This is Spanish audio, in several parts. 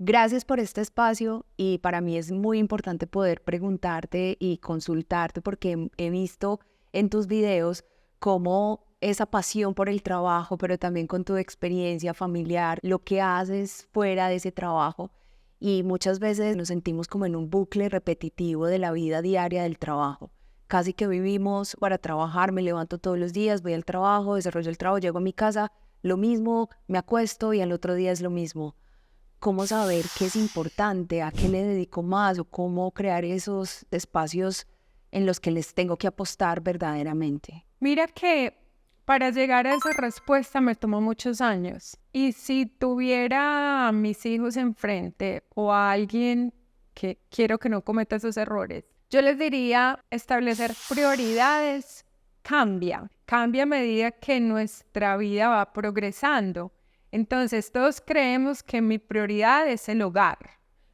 Gracias por este espacio y para mí es muy importante poder preguntarte y consultarte porque he visto en tus videos cómo esa pasión por el trabajo, pero también con tu experiencia familiar, lo que haces fuera de ese trabajo y muchas veces nos sentimos como en un bucle repetitivo de la vida diaria del trabajo. Casi que vivimos para trabajar, me levanto todos los días, voy al trabajo, desarrollo el trabajo, llego a mi casa, lo mismo, me acuesto y al otro día es lo mismo. ¿Cómo saber qué es importante, a qué le dedico más o cómo crear esos espacios en los que les tengo que apostar verdaderamente? Mira que para llegar a esa respuesta me tomó muchos años. Y si tuviera a mis hijos enfrente o a alguien que quiero que no cometa esos errores, yo les diría establecer prioridades cambia a medida que nuestra vida va progresando. Entonces todos creemos que mi prioridad es el hogar.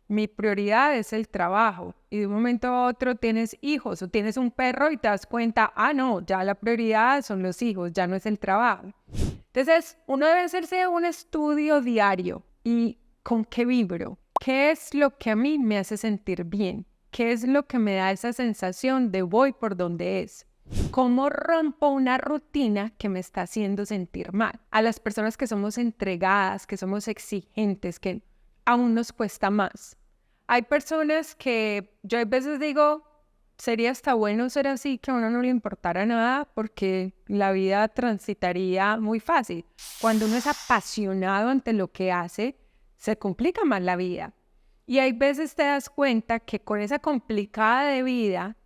Mi prioridad es el trabajo y de un momento a otro tienes hijos o tienes un perro y te das cuenta, no, ya la prioridad son los hijos, ya no es el trabajo. Entonces, uno debe hacerse un estudio diario y con qué vibro, qué es lo que a mí me hace sentir bien, qué es lo que me da esa sensación de voy por donde es. ¿Cómo rompo una rutina que me está haciendo sentir mal? A las personas que somos entregadas, que somos exigentes, que aún nos cuesta más. Hay personas que yo a veces digo, sería hasta bueno ser así, que a uno no le importara nada porque la vida transitaría muy fácil. Cuando uno es apasionado ante lo que hace, se complica más la vida. Y hay veces te das cuenta que con esa complicada de vida,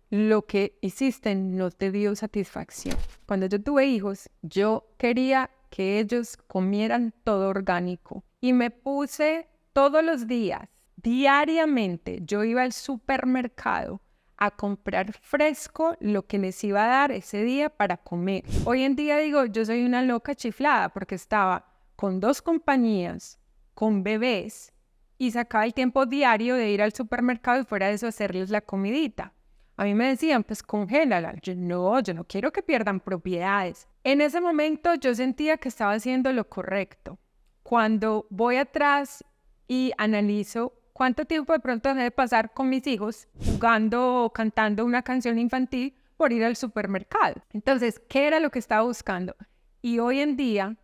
lo que hiciste no te dio satisfacción. Cuando yo tuve hijos, yo quería que ellos comieran todo orgánico y me puse todos los días, diariamente, yo iba al supermercado a comprar fresco lo que les iba a dar ese día para comer. Hoy en día digo, yo soy una loca chiflada porque estaba con 2 compañías, con bebés y sacaba el tiempo diario de ir al supermercado y fuera de eso hacerles la comidita. A mí me decían, pues congélala. Yo no quiero que pierdan propiedades. En ese momento yo sentía que estaba haciendo lo correcto. Cuando voy atrás y analizo cuánto tiempo de pronto dejé de pasar con mis hijos jugando o cantando una canción infantil por ir al supermercado. Entonces, ¿qué era lo que estaba buscando? Y hoy en día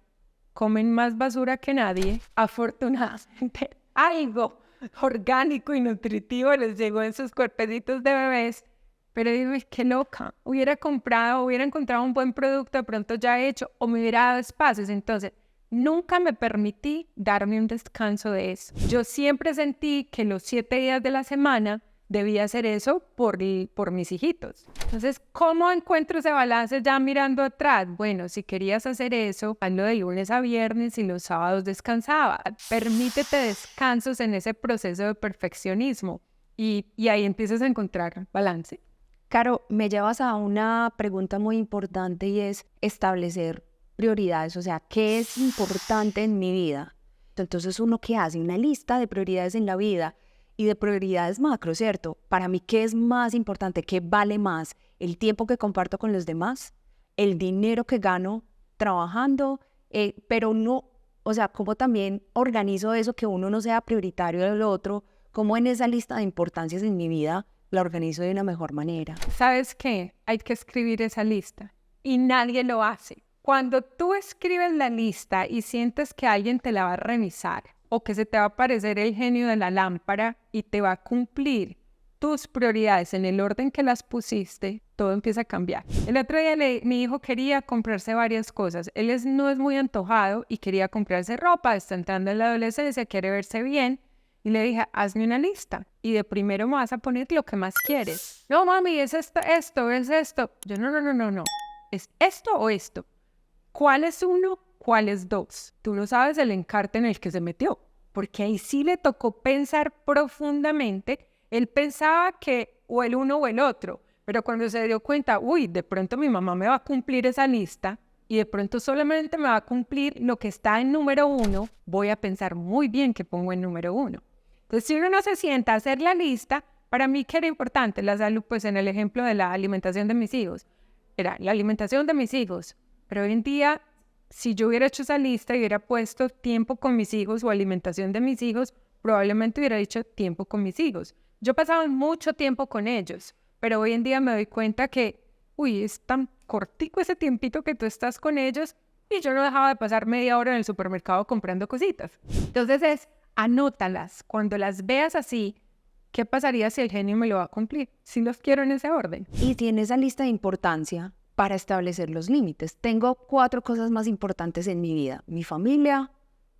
comen más basura que nadie. Afortunadamente, algo orgánico y nutritivo les llegó en sus cuerpecitos de bebés. Pero digo, qué loca, hubiera encontrado un buen producto de pronto ya hecho o me hubiera dado espacios. Entonces, nunca me permití darme un descanso de eso. Yo siempre sentí que los 7 días de la semana debía hacer eso por mis hijitos. Entonces, ¿cómo encuentro ese balance ya mirando atrás? Bueno, si querías hacer eso, hazlo de lunes a viernes y los sábados descansaba. Permítete descansos en ese proceso de perfeccionismo y ahí empiezas a encontrar balance. Caro, me llevas a una pregunta muy importante y es establecer prioridades, o sea, ¿qué es importante en mi vida? Entonces, ¿uno qué hace? Una lista de prioridades en la vida y de prioridades macro, ¿cierto? Para mí, ¿qué es más importante? ¿Qué vale más? ¿El tiempo que comparto con los demás? ¿El dinero que gano trabajando? Pero no, o sea, ¿cómo también organizo eso que uno no sea prioritario de lo otro? ¿Cómo en esa lista de importancias en mi vida la organizo de una mejor manera? ¿Sabes qué? Hay que escribir esa lista y nadie lo hace. Cuando tú escribes la lista y sientes que alguien te la va a revisar o que se te va a aparecer el genio de la lámpara y te va a cumplir tus prioridades en el orden que las pusiste, todo empieza a cambiar. El otro día mi hijo quería comprarse varias cosas. No es muy antojado y quería comprarse ropa, está entrando en la adolescencia, quiere verse bien. Y le dije, hazme una lista y de primero me vas a poner lo que más quieres. No, mami, es esto, es esto. Yo, no. ¿Es esto o esto? ¿Cuál es uno? ¿Cuál es dos? Tú no sabes el encarte en el que se metió, porque ahí sí le tocó pensar profundamente. Él pensaba que o el uno o el otro, pero cuando se dio cuenta, uy, de pronto mi mamá me va a cumplir esa lista y de pronto solamente me va a cumplir lo que está en número 1, voy a pensar muy bien que pongo en número 1. Entonces, si uno no se sienta a hacer la lista, para mí que era importante la salud, pues en el ejemplo de la alimentación de mis hijos, era la alimentación de mis hijos, pero hoy en día, si yo hubiera hecho esa lista y hubiera puesto tiempo con mis hijos o alimentación de mis hijos, probablemente hubiera dicho tiempo con mis hijos. Yo pasaba mucho tiempo con ellos, pero hoy en día me doy cuenta que, es tan cortico ese tiempito que tú estás con ellos y yo no dejaba de pasar media hora en el supermercado comprando cositas. Entonces anótalas. Cuando las veas así, ¿qué pasaría si el genio me lo va a cumplir? Si los quiero en ese orden. Y tiene esa lista de importancia para establecer los límites. Tengo 4 cosas más importantes en mi vida: mi familia,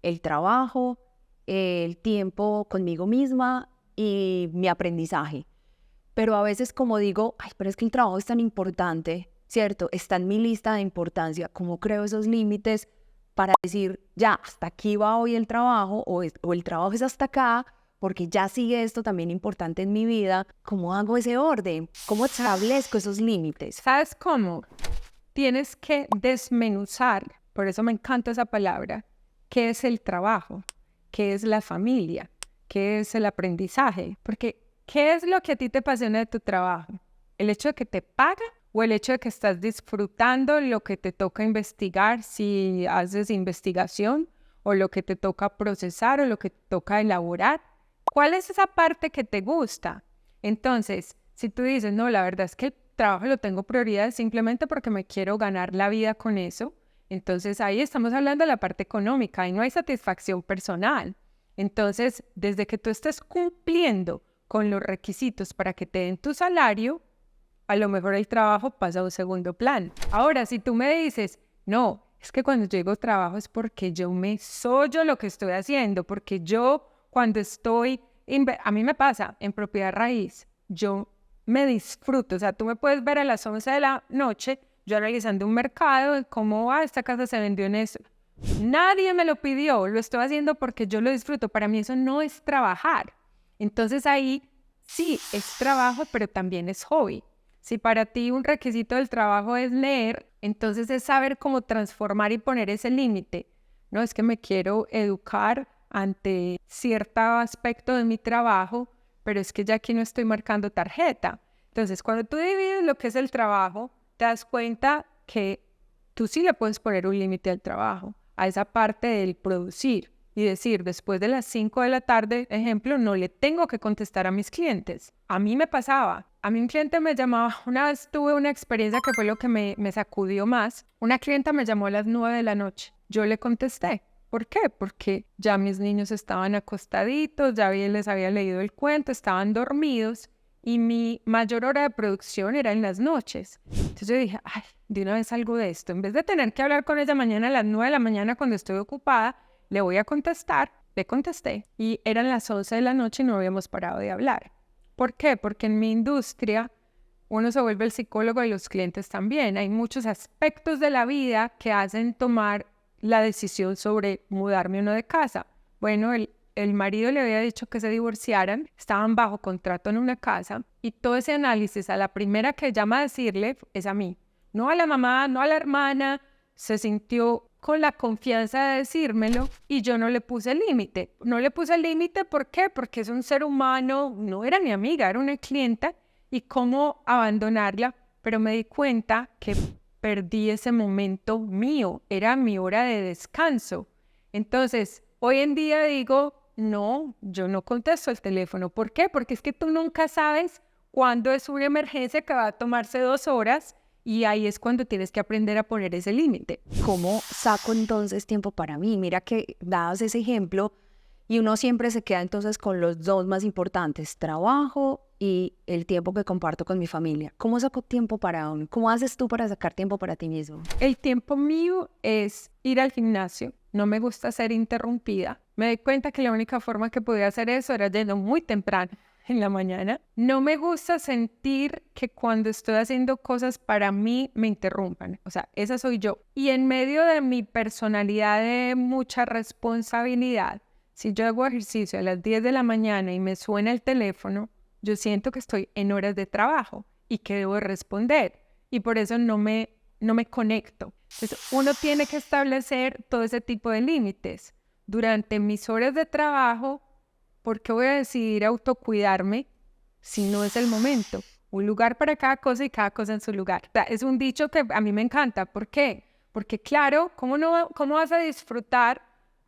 el trabajo, el tiempo conmigo misma y mi aprendizaje. Pero a veces como digo, pero es que el trabajo es tan importante, ¿cierto? Está en mi lista de importancia. ¿Cómo creo esos límites para decir, ya, hasta aquí va hoy el trabajo o el trabajo es hasta acá, porque ya sigue esto también importante en mi vida? ¿Cómo hago ese orden? ¿Cómo establezco esos límites? ¿Sabes cómo? Tienes que desmenuzar, por eso me encanta esa palabra, qué es el trabajo, qué es la familia, qué es el aprendizaje. Porque, ¿qué es lo que a ti te apasiona de tu trabajo? ¿El hecho de que te pagan o el hecho de que estás disfrutando lo que te toca investigar si haces investigación, o lo que te toca procesar o lo que te toca elaborar? ¿Cuál es esa parte que te gusta? Entonces, si tú dices, no, la verdad es que el trabajo lo tengo prioridad simplemente porque me quiero ganar la vida con eso, entonces ahí estamos hablando de la parte económica y no hay satisfacción personal. Entonces, desde que tú estés cumpliendo con los requisitos para que te den tu salario, a lo mejor el trabajo pasa a un segundo plan. Ahora, si tú me dices, no, es que cuando yo digo trabajo es porque yo me sollo lo que estoy haciendo, porque yo cuando estoy, a mí me pasa en propiedad raíz, yo me disfruto. O sea, tú me puedes ver a las 11 de la noche, yo realizando un mercado, cómo esta casa se vendió en eso. Nadie me lo pidió, lo estoy haciendo porque yo lo disfruto. Para mí eso no es trabajar. Entonces ahí sí es trabajo, pero también es hobby. Si para ti un requisito del trabajo es leer, entonces es saber cómo transformar y poner ese límite. No es que me quiero educar ante cierto aspecto de mi trabajo, pero es que ya aquí no estoy marcando tarjeta. Entonces, cuando tú divides lo que es el trabajo, te das cuenta que tú sí le puedes poner un límite al trabajo, a esa parte del producir y decir, después de las 5 de la tarde, ejemplo, no le tengo que contestar a mis clientes. A mí me pasaba. A mí un cliente me llamaba, una vez tuve una experiencia que fue lo que me sacudió más. Una clienta me llamó a las 9 de la noche. Yo le contesté. ¿Por qué? Porque ya mis niños estaban acostaditos, ya les había leído el cuento, estaban dormidos y mi mayor hora de producción era en las noches. Entonces yo dije, de una vez salgo de esto. En vez de tener que hablar con ella mañana a las 9 de la mañana cuando estoy ocupada, le voy a contestar. Le contesté y eran las 11 de la noche y no habíamos parado de hablar. ¿Por qué? Porque en mi industria uno se vuelve el psicólogo y los clientes también. Hay muchos aspectos de la vida que hacen tomar la decisión sobre mudarme o no de casa. Bueno, el marido le había dicho que se divorciaran, estaban bajo contrato en una casa y todo ese análisis a la primera que llama a decirle es a mí. No a la mamá, no a la hermana, se sintió con la confianza de decírmelo y yo no le puse límite. No le puse límite, ¿por qué? Porque es un ser humano, no era mi amiga, era una clienta y cómo abandonarla, pero me di cuenta que perdí ese momento mío, era mi hora de descanso. Entonces, hoy en día digo, no, yo no contesto el teléfono. ¿Por qué? Porque es que tú nunca sabes cuándo es una emergencia que va a tomarse 2 horas y ahí es cuando tienes que aprender a poner ese límite. ¿Cómo saco entonces tiempo para mí? Mira que dabas ese ejemplo y uno siempre se queda entonces con los 2 más importantes, trabajo y el tiempo que comparto con mi familia. ¿Cómo saco tiempo para uno? ¿Cómo haces tú para sacar tiempo para ti mismo? El tiempo mío es ir al gimnasio. No me gusta ser interrumpida. Me di cuenta que la única forma que podía hacer eso era yendo muy temprano en la mañana. No me gusta sentir que cuando estoy haciendo cosas para mí me interrumpan. O sea, esa soy yo. Y en medio de mi personalidad de mucha responsabilidad, si yo hago ejercicio a las 10 de la mañana y me suena el teléfono, yo siento que estoy en horas de trabajo y que debo responder. Y por eso no me conecto. Entonces, uno tiene que establecer todo ese tipo de límites. Durante mis horas de trabajo, ¿por qué voy a decidir autocuidarme si no es el momento? Un lugar para cada cosa y cada cosa en su lugar. O sea, es un dicho que a mí me encanta. ¿Por qué? Porque claro, ¿cómo vas a disfrutar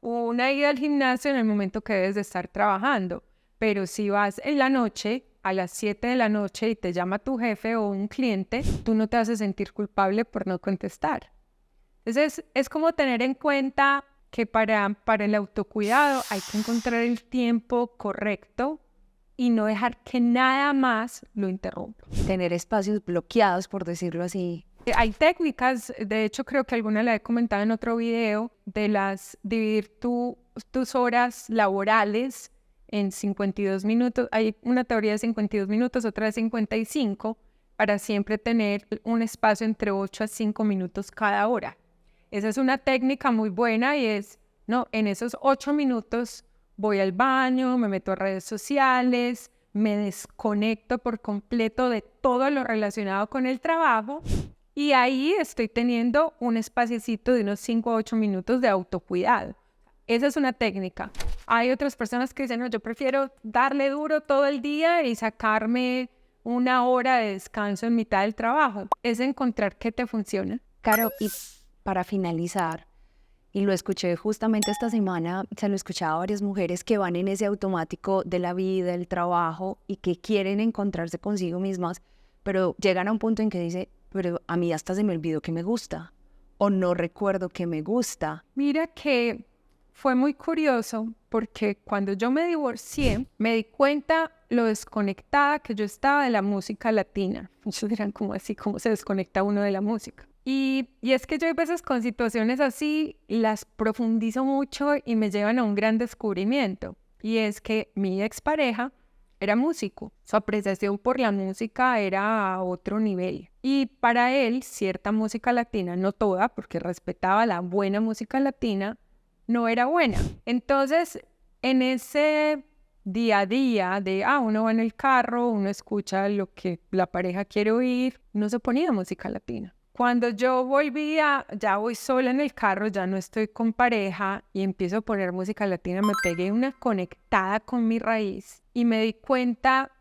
una ida al gimnasio en el momento que debes de estar trabajando. Pero si vas en la noche, a las 7 de la noche, y te llama tu jefe o un cliente, tú no te haces sentir culpable por no contestar. Entonces, es como tener en cuenta que para el autocuidado hay que encontrar el tiempo correcto y no dejar que nada más lo interrumpa. Tener espacios bloqueados, por decirlo así. Hay técnicas, de hecho creo que alguna la he comentado en otro video, de dividir tus horas laborales en 52 minutos. Hay una teoría de 52 minutos, otra de 55, para siempre tener un espacio entre 8 a 5 minutos cada hora. Esa es una técnica muy buena y no, en esos 8 minutos voy al baño, me meto a redes sociales, me desconecto por completo de todo lo relacionado con el trabajo y ahí estoy teniendo un espaciecito de unos 5 a 8 minutos de autocuidado. Esa es una técnica. Hay otras personas que dicen, no, yo prefiero darle duro todo el día y sacarme una hora de descanso en mitad del trabajo. Es encontrar qué te funciona. Caro, y para finalizar, y lo escuché justamente esta semana, se lo escuchaba a varias mujeres que van en ese automático de la vida, del trabajo y que quieren encontrarse consigo mismas, pero llegan a un punto en que dice, pero a mí hasta se me olvidó que me gusta o no recuerdo que me gusta. Mira que fue muy curioso porque cuando yo me divorcié, me di cuenta lo desconectada que yo estaba de la música latina. Muchos dirán, ¿cómo así? ¿Cómo se desconecta uno de la música? Y es que yo a veces con situaciones así las profundizo mucho y me llevan a un gran descubrimiento. Y es que mi expareja era músico. Su apreciación por la música era a otro nivel. Y para él, cierta música latina, no toda, porque respetaba la buena música latina, no era buena. Entonces, en ese día a día de, uno va en el carro, uno escucha lo que la pareja quiere oír, no se ponía música latina. Cuando yo volvía, ya voy sola en el carro, ya no estoy con pareja y empiezo a poner música latina, me pegué una conectada con mi raíz y me di cuenta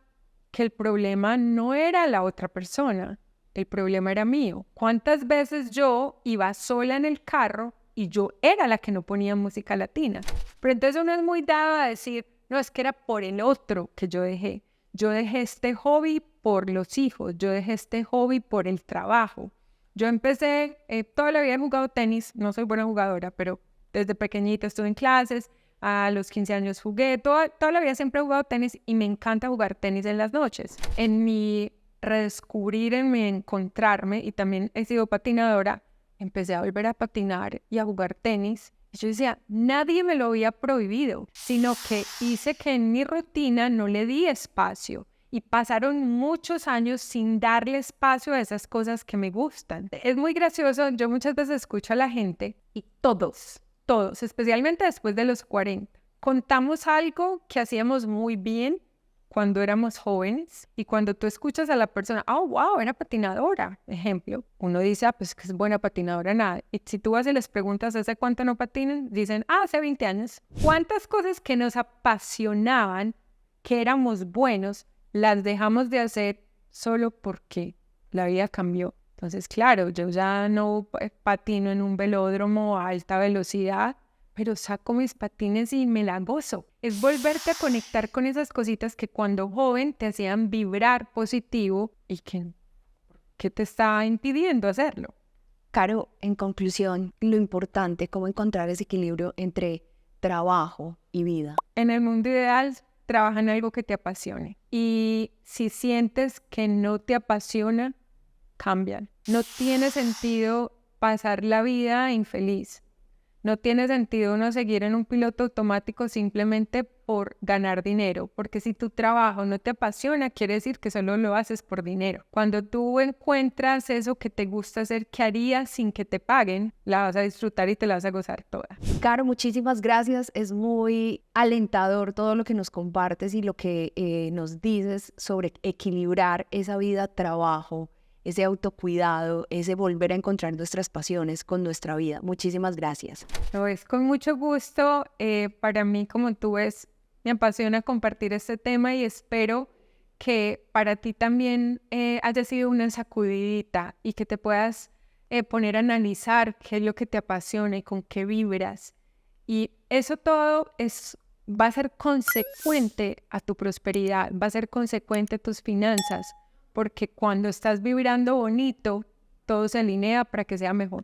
que el problema no era la otra persona, el problema era mío. ¿Cuántas veces yo iba sola en el carro y yo era la que no ponía música latina? Pero entonces uno es muy dado a decir, no, es que era por el otro que yo dejé. Yo dejé este hobby por los hijos, yo dejé este hobby por el trabajo. Yo empecé, toda la vida he jugado tenis, no soy buena jugadora, pero desde pequeñita estuve en clases, a los 15 años jugué, toda la vida siempre he jugado tenis y me encanta jugar tenis en las noches. En mi redescubrir, en mi encontrarme, y también he sido patinadora, empecé a volver a patinar y a jugar tenis. Y yo decía, nadie me lo había prohibido, sino que hice que en mi rutina no le di espacio. Y pasaron muchos años sin darle espacio a esas cosas que me gustan. Es muy gracioso, yo muchas veces escucho a la gente y todos, especialmente después de los 40, contamos algo que hacíamos muy bien cuando éramos jóvenes y cuando tú escuchas a la persona, wow, era patinadora, ejemplo, uno dice, pues que es buena patinadora, nada. Y si tú vas y les preguntas, ¿hace cuánto no patinan? Dicen, hace 20 años. ¿Cuántas cosas que nos apasionaban, que éramos buenos, las dejamos de hacer solo porque la vida cambió? Entonces, claro, yo ya no patino en un velódromo a alta velocidad, pero saco mis patines y me la gozo. Es volverte a conectar con esas cositas que cuando joven te hacían vibrar positivo y que te estaba impidiendo hacerlo. Caro, en conclusión, lo importante, cómo encontrar ese equilibrio entre trabajo y vida. En el mundo ideal, trabaja en algo que te apasione. Y si sientes que no te apasiona, cambian. No tiene sentido pasar la vida infeliz. No tiene sentido uno seguir en un piloto automático simplemente por ganar dinero, porque si tu trabajo no te apasiona, quiere decir que solo lo haces por dinero. Cuando tú encuentras eso que te gusta hacer, que harías sin que te paguen, la vas a disfrutar y te la vas a gozar toda. Caro, muchísimas gracias. Es muy alentador todo lo que nos compartes y lo que nos dices sobre equilibrar esa vida-trabajo, ese autocuidado, ese volver a encontrar nuestras pasiones con nuestra vida. Muchísimas gracias. No, es con mucho gusto. Para mí, como tú ves, me apasiona compartir este tema y espero que para ti también haya sido una sacudidita y que te puedas poner a analizar qué es lo que te apasiona y con qué vibras. Y eso todo va a ser consecuente a tu prosperidad, va a ser consecuente a tus finanzas, porque cuando estás vibrando bonito, todo se alinea para que sea mejor.